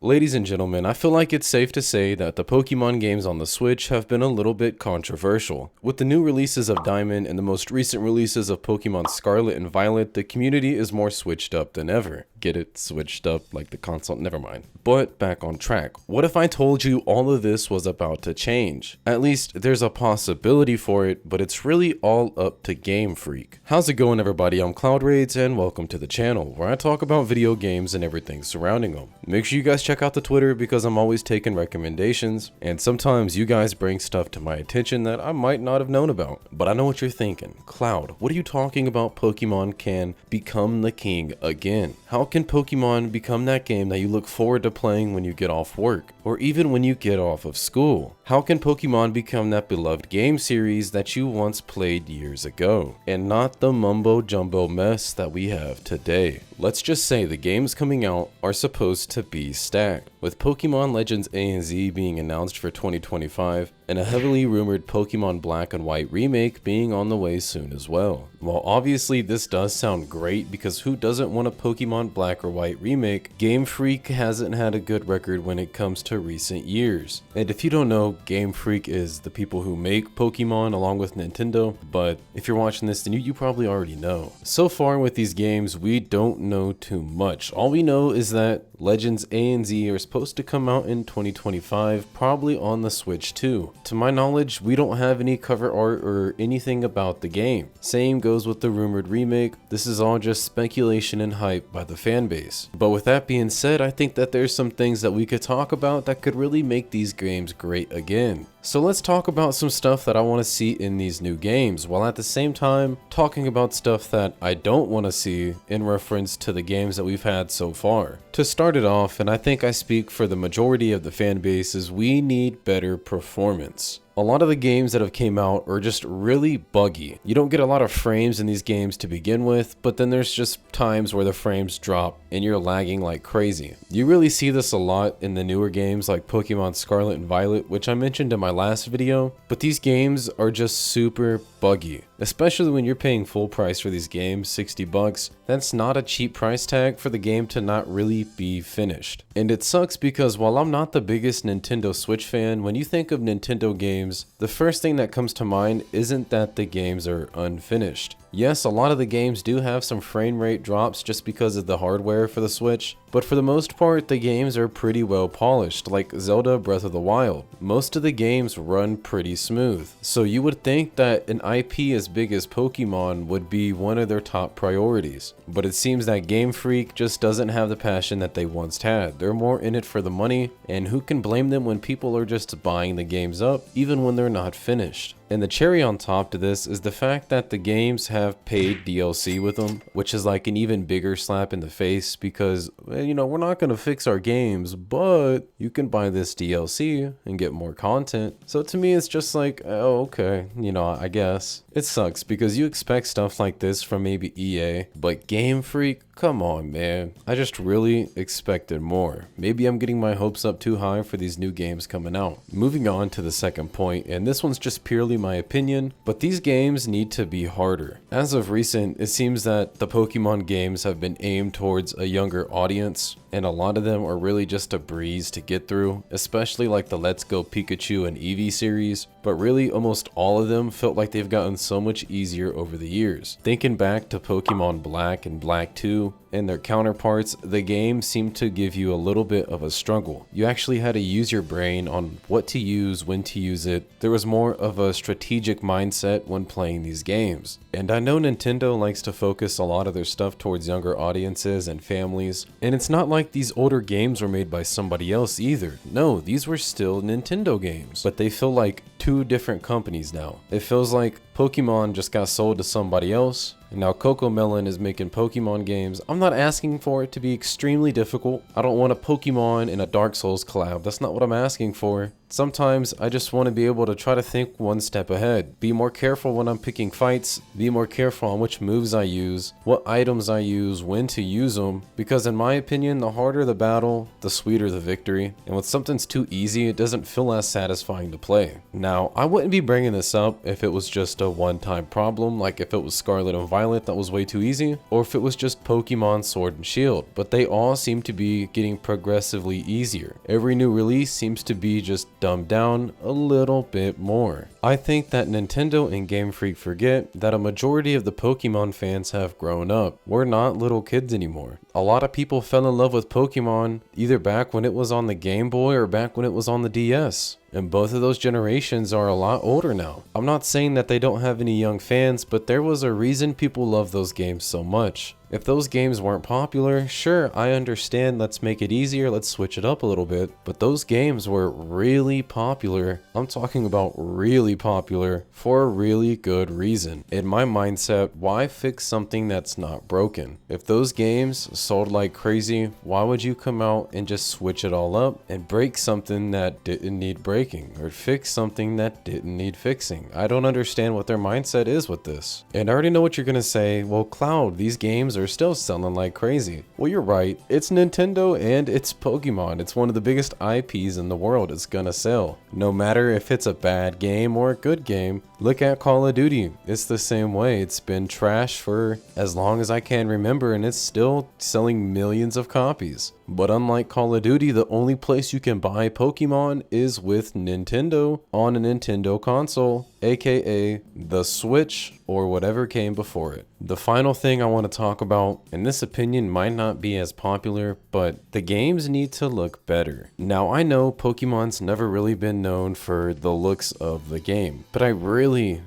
Ladies and gentlemen, I feel like it's safe to say that the Pokemon games on the Switch have been a little bit controversial. With the new releases of Diamond and the most recent releases of Pokemon Scarlet and Violet, the community is more switched up than ever. Get it? Switched up like the console? Never mind. But back on track. What if I told you all of this was about to change? At least there's a possibility for it, but it's really all up to Game Freak. How's it going, everybody? I'm CloudRaids and welcome to the channel where I talk about video games and everything surrounding them. Make sure you guys check out the Twitter because I'm always taking recommendations, and sometimes you guys bring stuff to my attention that I might not have known about. But I know what you're thinking. Cloud, what are you talking about? Pokemon can become the king again? How can Pokemon become that game that you look forward to playing when you get off work, or even when you get off of school? How can Pokemon become that beloved game series that you once played years ago, and not the mumbo jumbo mess that we have today? Let's just say the games coming out are supposed to be stacked, with Pokemon Legends A and Z being announced for 2025, and a heavily rumored Pokemon Black and White remake being on the way soon as well. While obviously this does sound great because who doesn't want a Pokemon Black or White remake, Game Freak hasn't had a good record when it comes to recent years. And if you don't know, Game Freak is the people who make Pokemon along with Nintendo, but if you're watching this then you probably already know. So far with these games we don't know too much. All we know is that Legends A and Z are supposed to come out in 2025, probably on the Switch too. To my knowledge, we don't have any cover art or anything about the game. Same goes with the rumored remake. This is all just speculation and hype by the fan base. But with that being said, I think that there's some things that we could talk about that could really make these games great again. So let's talk about some stuff that I want to see in these new games, while at the same time talking about stuff that I don't want to see in reference to the games that we've had so far. To start it off, and I think I speak for the majority of the fan base, is we need better performance. A lot of the games that have came out are just really buggy. You don't get a lot of frames in these games to begin with, but then there's just times where the frames drop and you're lagging like crazy. You really see this a lot in the newer games like Pokemon Scarlet and Violet, which I mentioned in my last video, but these games are just super buggy. Especially when you're paying full price for these games, 60 bucks. That's not a cheap price tag for the game to not really be finished. And it sucks because while I'm not the biggest Nintendo Switch fan, when you think of Nintendo games, the first thing that comes to mind isn't that the games are unfinished. Yes, a lot of the games do have some frame rate drops just because of the hardware for the Switch, but for the most part, the games are pretty well polished, like Zelda Breath of the Wild. Most of the games run pretty smooth, so you would think that an IP as big as Pokemon would be one of their top priorities. But it seems that Game Freak just doesn't have the passion that they once had. They're more in it for the money, and who can blame them when people are just buying the games up, even when they're not finished? And the cherry on top to this is the fact that the games have paid DLC with them, which is like an even bigger slap in the face because, well, we're not going to fix our games, but you can buy this DLC and get more content. So to me, it's just like, oh, okay, I guess. It sucks because you expect stuff like this from maybe EA, but Game Freak, come on, man. I just really expected more. Maybe I'm getting my hopes up too high for these new games coming out. Moving on to the second point, and this one's just purely my opinion, but these games need to be harder. As of recent, it seems that the Pokemon games have been aimed towards a younger audience, and a lot of them are really just a breeze to get through, especially like the Let's Go Pikachu and Eevee series, but really almost all of them felt like they've gotten so much easier over the years. Thinking back to Pokemon Black and Black 2, and their counterparts, the game seemed to give you a little bit of a struggle. You actually had to use your brain on what to use, when to use it. There was more of a strategic mindset when playing these games. And I know Nintendo likes to focus a lot of their stuff towards younger audiences and families, and it's not like these older games were made by somebody else either. No, these were still Nintendo games, but they feel like two different companies now. It feels like Pokemon just got sold to somebody else, and now CoComelon is making Pokemon games. I'm not asking for it to be extremely difficult. I don't want a Pokemon and a Dark Souls collab. That's not what I'm asking for. Sometimes I just want to be able to try to think one step ahead. Be more careful when I'm picking fights. Be more careful on which moves I use, what items I use, when to use them. Because in my opinion, the harder the battle, the sweeter the victory. And when something's too easy, it doesn't feel as satisfying to play. Now, I wouldn't be bringing this up if it was just a one-time problem, like if it was Scarlet and Violet that was way too easy, or if it was just Pokemon Sword and Shield, but they all seem to be getting progressively easier. Every new release seems to be just dumbed down a little bit more. I think that Nintendo and Game Freak forget that a majority of the Pokemon fans have grown up. We're not little kids anymore. A lot of people fell in love with Pokemon either back when it was on the Game Boy or back when it was on the DS. And both of those generations are a lot older now. I'm not saying that they don't have any young fans, but there was a reason people love those games so much. If those games weren't popular, sure, I understand, let's make it easier, let's switch it up a little bit. But those games were really popular. I'm talking about really popular for a really good reason. In my mindset, why fix something that's not broken? If those games sold like crazy, why would you come out and just switch it all up and break something that didn't need breaking, or fix something that didn't need fixing? I don't understand what their mindset is with this. And I already know what you're gonna say. Well, Cloud, these games are still selling like crazy. Well, you're right. It's Nintendo and it's Pokemon. It's one of the biggest IPs in the world. It's gonna sell. No matter if it's a bad game or a good game. Look at Call of Duty. It's the same way. It's been trash for as long as I can remember, and it's still selling millions of copies. But unlike Call of Duty, the only place you can buy Pokemon is with Nintendo on a Nintendo console, aka the Switch or whatever came before it. The final thing I want to talk about, and this opinion might not be as popular, but the games need to look better. Now I know Pokemon's never really been known for the looks of the game, but I really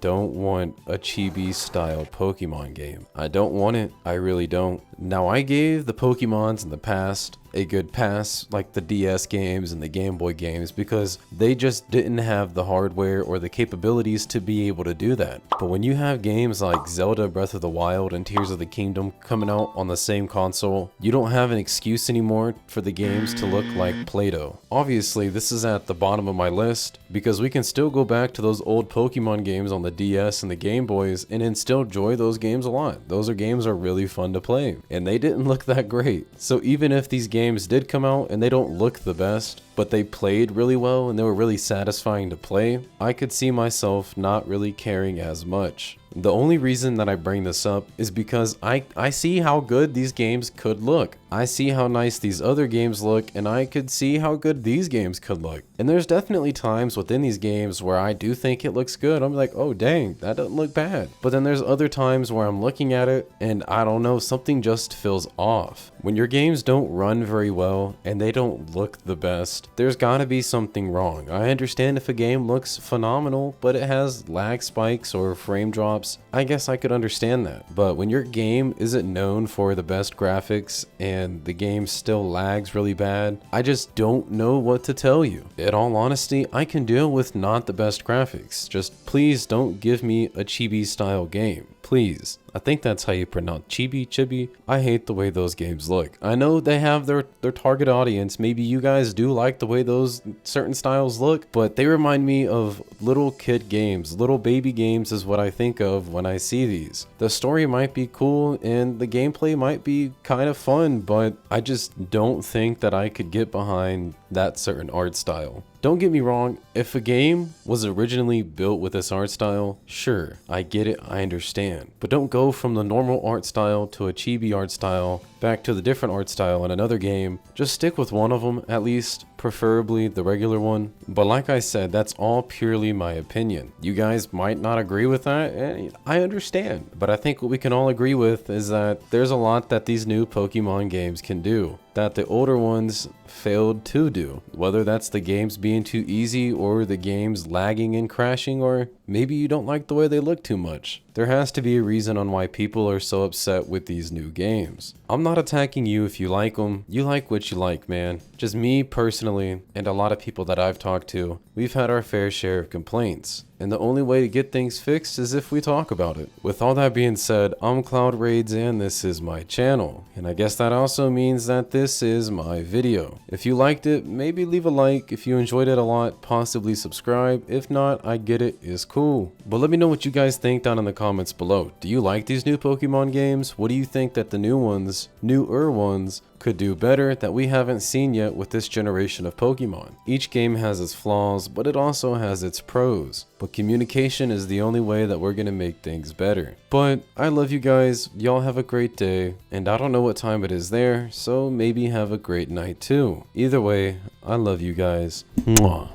don't want a chibi style Pokemon game. I don't want it. I really don't. Now I gave the Pokemons in the past a good pass, like the DS games and the Game Boy games, because they just didn't have the hardware or the capabilities to be able to do that. But when you have games like Zelda Breath of the Wild and Tears of the Kingdom coming out on the same console, you don't have an excuse anymore for the games to look like Play-Doh. Obviously, this is at the bottom of my list because we can still go back to those old Pokemon games on the DS and the Game Boys and still enjoy those games a lot. Those games are really fun to play, and they didn't look that great. So even if these games did come out and they don't look the best, but they played really well and they were really satisfying to play, I could see myself not really caring as much. The only reason that I bring this up is because I see how good these games could look. I see how nice these other games look, and I could see how good these games could look. And there's definitely times within these games where I do think it looks good. I'm like, oh dang, that doesn't look bad. But then there's other times where I'm looking at it and I don't know, something just feels off. When your games don't run very well and they don't look the best, there's gotta be something wrong. I understand if a game looks phenomenal, but it has lag spikes or frame drops, I guess I could understand that. But when your game isn't known for the best graphics and the game still lags really bad, I just don't know what to tell you. In all honesty, I can deal with not the best graphics. Just please don't give me a chibi style game. Please. I think that's how you pronounce chibi. I hate the way those games look. I know they have their target audience. Maybe you guys do like the way those certain styles look, but they remind me of little kid games. Little baby games is what I think of when I see these. The story might be cool and the gameplay might be kind of fun, but I just don't think that I could get behind that certain art style. Don't get me wrong, if a game was originally built with this art style, sure, I get it, I understand. But don't go from the normal art style to a chibi art style, back to the different art style in another game. Just stick with one of them, at least, preferably the regular one. But like I said, that's all purely my opinion. You guys might not agree with that, and I understand. But I think what we can all agree with is that there's a lot that these new Pokemon games can do that the older ones failed to do. Whether that's the games being too easy or the games lagging and crashing, or maybe you don't like the way they look too much. There has to be a reason on why people are so upset with these new games. I'm not attacking you if you like them. You like what you like, man. Just me personally, and a lot of people that I've talked to, we've had our fair share of complaints. And the only way to get things fixed is if we talk about it. With all that being said, I'm CloudRaids and this is my channel. And I guess that also means that this is my video. If you liked it, maybe leave a like. If you enjoyed it a lot, possibly subscribe. If not, I get it, it's cool. But let me know what you guys think down in the comments below. Do you like these new Pokemon games? What do you think that the newer ones, could do better that we haven't seen yet with this generation of Pokemon? Each game has its flaws, but it also has its pros. But communication is the only way that we're gonna make things better. But I love you guys, y'all have a great day, and I don't know what time it is there, so maybe have a great night too. Either way, I love you guys. Mwah.